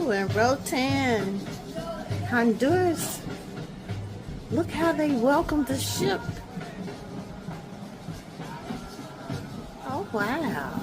Ooh, and Roatan Honduras. Look how they welcome the ship. Oh, wow.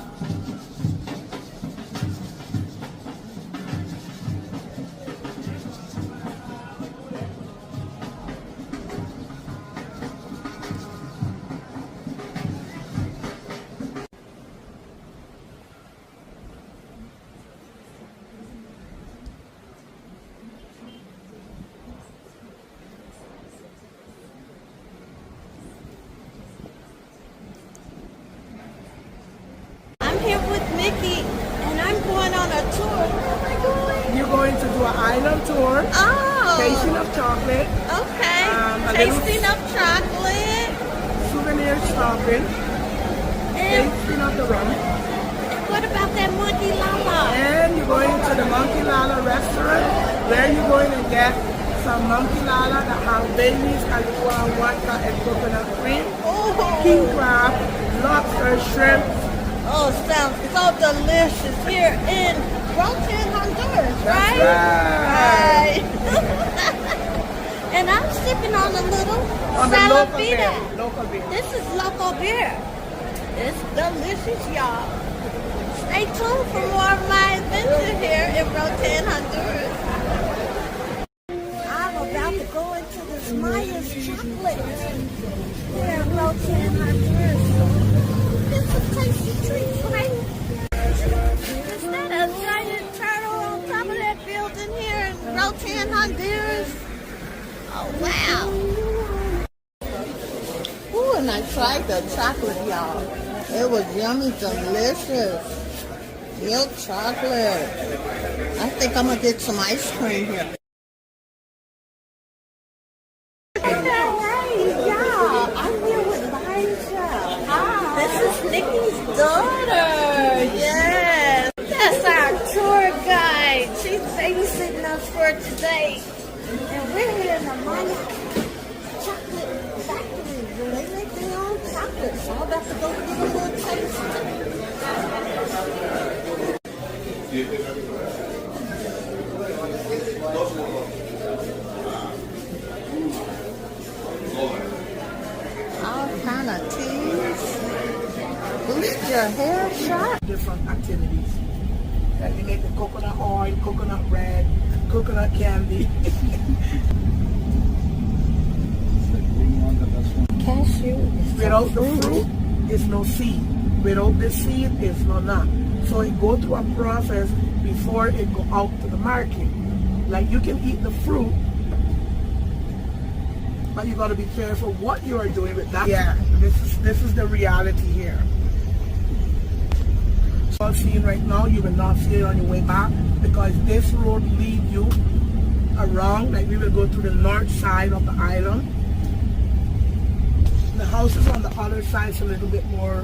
Here with Mickey, and I'm going on a tour. Where am I going? You're going to do an island tour. Oh. Tasting of chocolate. Okay. Tasting of chocolate. Souvenir shopping. And tasting of the rum. what about that Monkey Lala? And you're going to the Monkey Lala restaurant, where you're going to get some Monkey Lala that have Baileys, Kahlua, vodka, and coconut cream. Oh. King crab, lobster, shrimp. Oh, sounds so delicious here in Roatan Honduras, right? Right. And I'm sipping on a little Local salavita. beer. Local beer. This is local beer. It's delicious, y'all. Stay tuned for more of my adventure here in Roatan Honduras. I'm about to go into this Maya's chocolate here in Roatan Honduras. It's a tasty treat, right? Is that a giant turtle on top of that building here in Roatan Honduras? Oh, wow. Ooh, and I tried the chocolate, y'all. It was yummy, delicious. Milk chocolate. I think I'm going to get some ice cream here. Nikki's daughter, yes. That's our tour guide. She's babysitting us for today. And we're here in the Maya chocolate factory where they make their own chocolate. So I'm about to go give a little taste. All kind of teas. Boost your hair shot. Different activities. And you make the coconut oil, coconut bread, coconut candy. Cashew. Without the fruit, is no seed. Without the seed, is no nut. So it go through a process before it go out to the market. Like you can eat the fruit, but you got to be careful what you are doing with that. Yeah, this is the reality here. So seeing right now, you will not see it on your way back because this road leads you around. Like we will go to the north side of the island. The houses on the other side is a little bit more,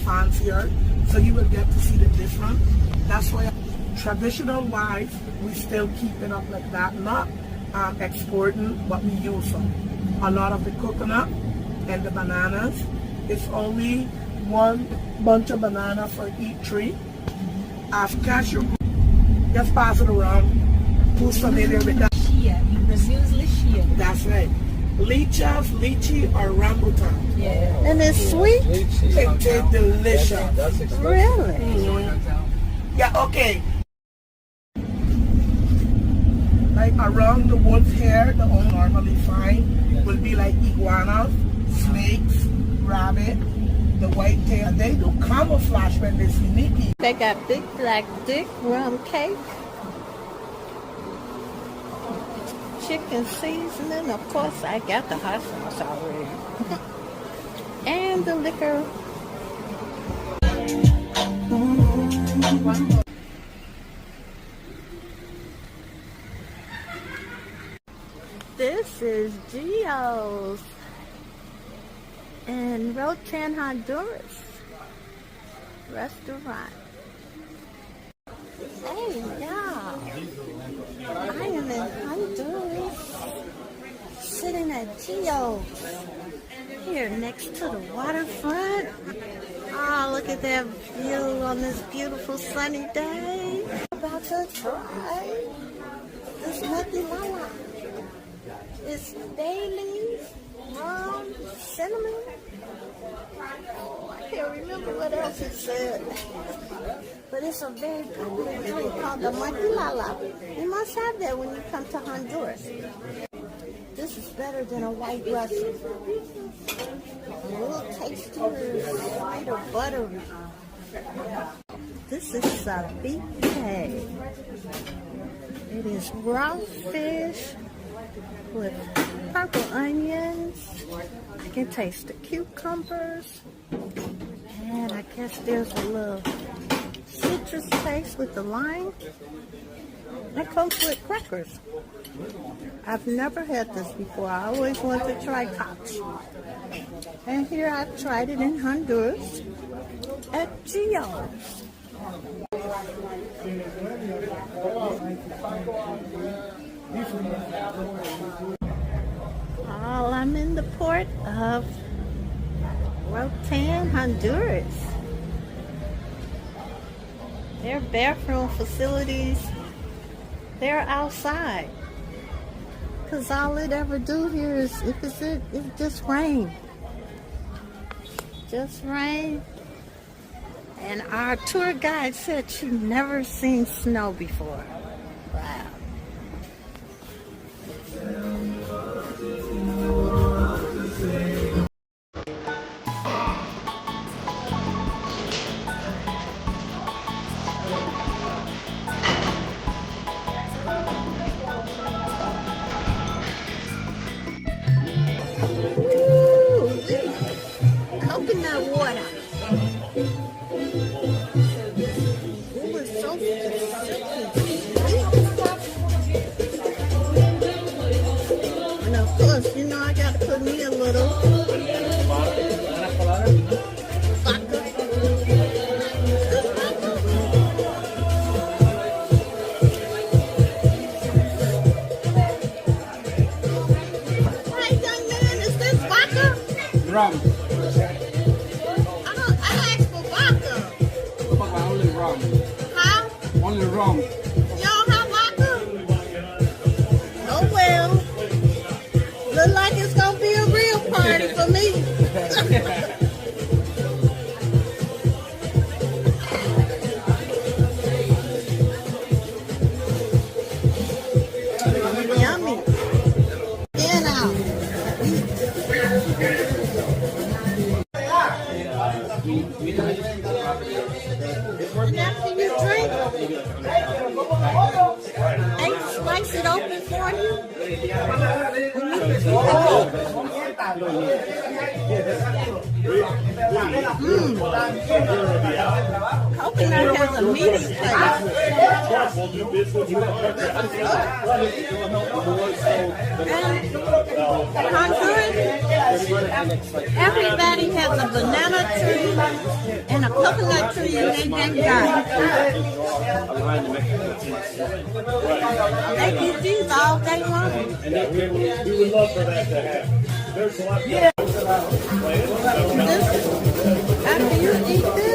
fancier. So you will get to see the difference. That's why traditional wise, we still keep it up like that. Not exporting, but we use them. A lot of the coconut and the bananas. It's only one bunch of banana for each tree. After cashew, just pass it around. Who's familiar with that? Lychee. In Brazil is lychee. That's right. Lychee or rambutan. Yeah. And it's sweet? It's delicious. Really? Yeah, okay. Like around the woods here, the only normally find will be like iguanas, snakes, rabbit, the white tail. They do camouflage when they sneaky. They got big black dick rum cake, chicken seasoning. Of course, I got the hot sauce already. And the liquor. This is Gio's in Roatan, Honduras restaurant. Hey, y'all. I am in Honduras, sitting at Gio's here next to the waterfront. Oh, look at that view on this beautiful sunny day. About to try this Lucky Lala. It's bay leaf, cinnamon. Oh, I can't remember what else it said. But it's a very popular drink called the Lucky Lala. You must have that when you come to Honduras. This is better than a white Russian. A little tastier, sweet or buttery. This is ceviche. It is raw fish with purple onions. You can taste the cucumbers. And I guess there's a little citrus taste with the lime. That comes with crackers. I've never had this before. I always wanted to try cops. And here I've tried it in Honduras at Gio's. Well, I'm in the port of Roatan, Honduras. Their bathroom facilities, they're outside. Because all it ever do here is, it just rain. Just rain. And our tour guide said she never seen snow before. Wow. Coconut water. It was so and of course, you know I gotta put me a little vodka. Hey, young man, is this vodka? Rum. I asked for vodka. Only rum. Huh? Only rum. Y'all have vodka? Oh well. Look like it's gonna be a real party for me. Yummy. Get out. And after you drink, they slice it open for you. Coconut has a meaty taste. And Honduras, everybody has a banana tree and a coconut tree in their backyard. They eat these all day long. We would love for that to happen. There's a lot. After you eat this,